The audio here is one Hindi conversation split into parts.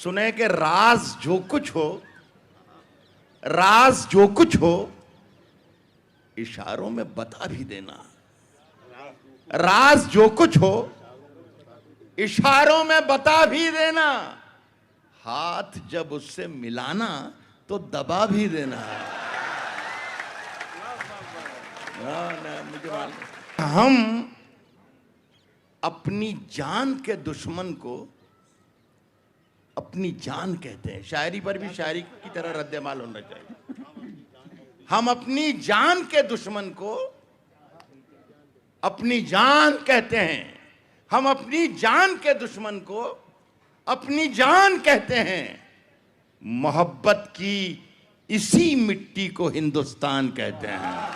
सुने कि राज जो कुछ हो, राज जो कुछ हो, इशारों में बता भी देना। राज जो कुछ हो, इशारों में बता भी देना। हाथ जब उससे मिलाना तो दबा भी देना। ना मुझे मालूम। हम अपनी जान के दुश्मन को अपनी जान कहते हैं। शायरी पर भी शायरी की तरह रद्द-ए-माल होना चाहिए। हम अपनी जान के दुश्मन को अपनी जान कहते हैं। हम अपनी जान के दुश्मन को अपनी जान कहते हैं। मोहब्बत की इसी मिट्टी को हिंदुस्तान कहते हैं।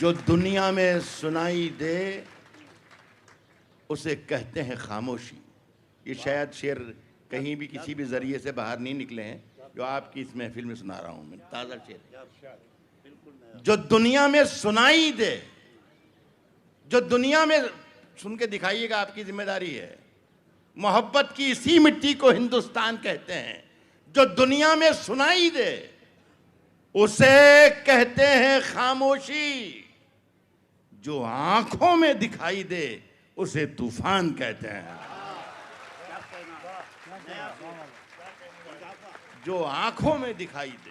जो दुनिया में सुनाई दे उसे कहते हैं खामोशी। ये शायद शेर कहीं भी किसी भी जरिए से बाहर नहीं निकले हैं, जो आपकी इस महफिल में सुना रहा हूं मैं। ताजा शेर। जो दुनिया में सुनाई दे, जो दुनिया में सुन के दिखाइएगा, आपकी जिम्मेदारी है। मोहब्बत की इसी मिट्टी को हिंदुस्तान कहते हैं। जो दुनिया में सुनाई दे उसे कहते हैं खामोशी। जो आंखों में दिखाई दे उसे तूफान कहते हैं। जो आंखों में दिखाई दे।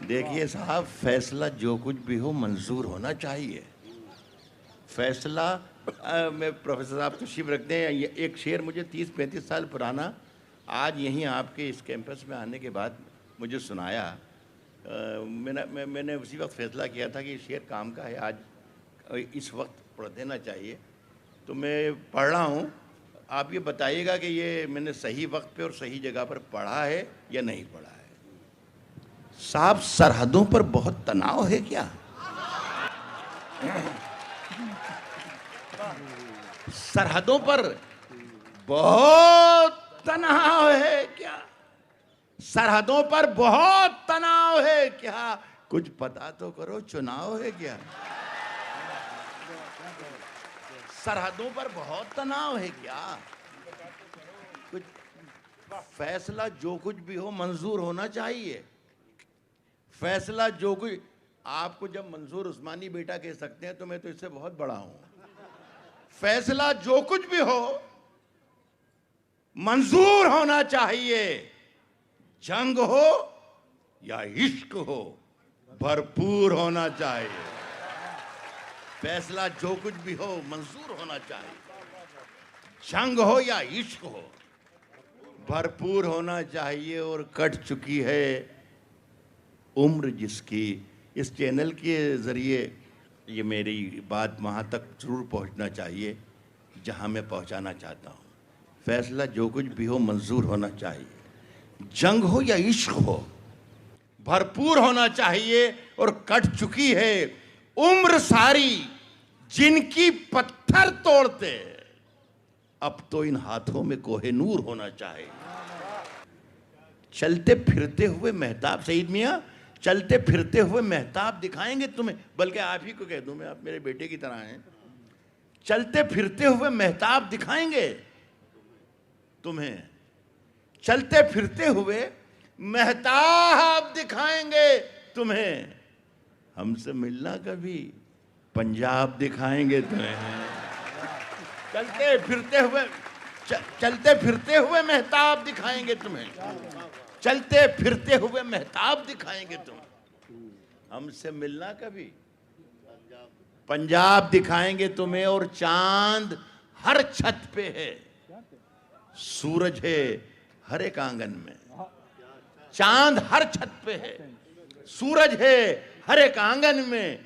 देखिए साहब, फैसला जो कुछ भी हो मंजूर होना चाहिए। फैसला में प्रोफेसर साहब तशरीफ रखते हैं। एक शेर मुझे 30-35 साल पुराना आज यहीं आपके इस कैंपस में आने के बाद मुझे सुनाया। मैंने उसी वक्त फैसला किया था कि ये शेर काम का है, आज इस वक्त पढ़ देना चाहिए। तो मैं पढ़ रहा हूँ, आप ये बताइएगा कि ये मैंने सही वक्त पे और सही जगह पर पढ़ा है या नहीं पढ़ा है। साहब, सरहदों पर बहुत तनाव है क्या? सरहदों पर बहुत तनाव है क्या? सरहदों पर बहुत तनाव है क्या? कुछ पता तो करो, चुनाव है क्या? सरहदों पर बहुत तनाव है क्या? कुछ फैसला जो कुछ भी हो मंजूर होना चाहिए। फैसला जो कुछ, आपको जब मंसूर उस्मानी बेटा कह सकते हैं तो मैं तो इससे बहुत बड़ा हूं। फैसला जो कुछ भी हो मंजूर होना चाहिए। जंग हो या इश्क हो, भरपूर होना चाहिए। फैसला जो कुछ भी हो मंजूर होना चाहिए। जंग हो या इश्क हो, भरपूर होना चाहिए। और कट चुकी है उम्र जिसकी। इस चैनल के ज़रिए ये मेरी बात वहाँ तक ज़रूर पहुँचना चाहिए जहाँ मैं पहुँचाना चाहता हूँ। फैसला जो कुछ भी हो मंजूर होना चाहिए। जंग हो या इश्क हो, भरपूर होना चाहिए। और कट चुकी है उम्र सारी जिनकी पत्थर तोड़ते, अब तो इन हाथों में कोहिनूर होना चाहिए। चलते फिरते हुए मेहताब, सईद मियां, चलते फिरते हुए मेहताब दिखाएंगे तुम्हें। बल्कि आप ही को कह दूं मैं, आप मेरे बेटे की तरह हैं। चलते फिरते हुए मेहताब दिखाएंगे तुम्हें। चलते फिरते हुए मेहताब दिखाएंगे तुम्हें। हमसे मिलना कभी, पंजाब दिखाएंगे तुम्हें। चलते फिरते हुए मेहताब दिखाएंगे तुम्हें। चलते फिरते हुए मेहताब दिखाएंगे तुम्हें। हमसे मिलना कभी, पंजाब दिखाएंगे तुम्हें। और चांद हर छत पे है, सूरज है हर एक आंगन में। चांद हर छत पे है, सूरज है हर एक आंगन में।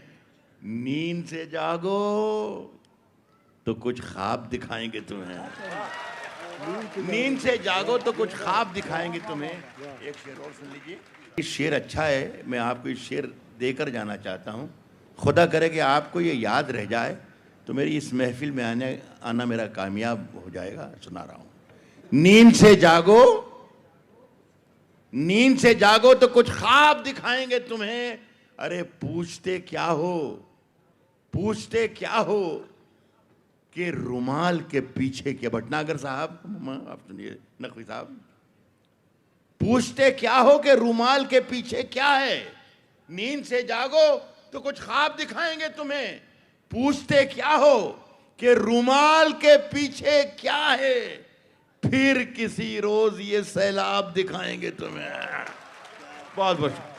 नींद से जागो तो कुछ ख्वाब दिखाएंगे तुम्हें। नींद से जागो तो कुछ ख्वाब दिखाएंगे तुम्हें। एक शेर और सुन लीजिए। इस शेर अच्छा है, मैं आपको इस शेर देकर जाना चाहता हूँ। खुदा करे कि आपको ये याद रह जाए तो मेरी इस महफिल में आना मेरा कामयाब हो जाएगा। सुना रहा हूँ। नींद से जागो, नींद से जागो तो कुछ ख्वाब दिखाएंगे तुम्हें। अरे पूछते क्या हो, पूछते क्या हो कि रुमाल के पीछे क्या। भटनागर साहब, आप सुनिए, नकवी साहब, पूछते क्या हो कि रुमाल के पीछे क्या है। नींद से जागो तो कुछ ख्वाब दिखाएंगे तुम्हें। पूछते क्या हो कि रुमाल के पीछे क्या है, फिर किसी रोज ये सैलाब दिखाएंगे तुम्हें। बहुत बहुत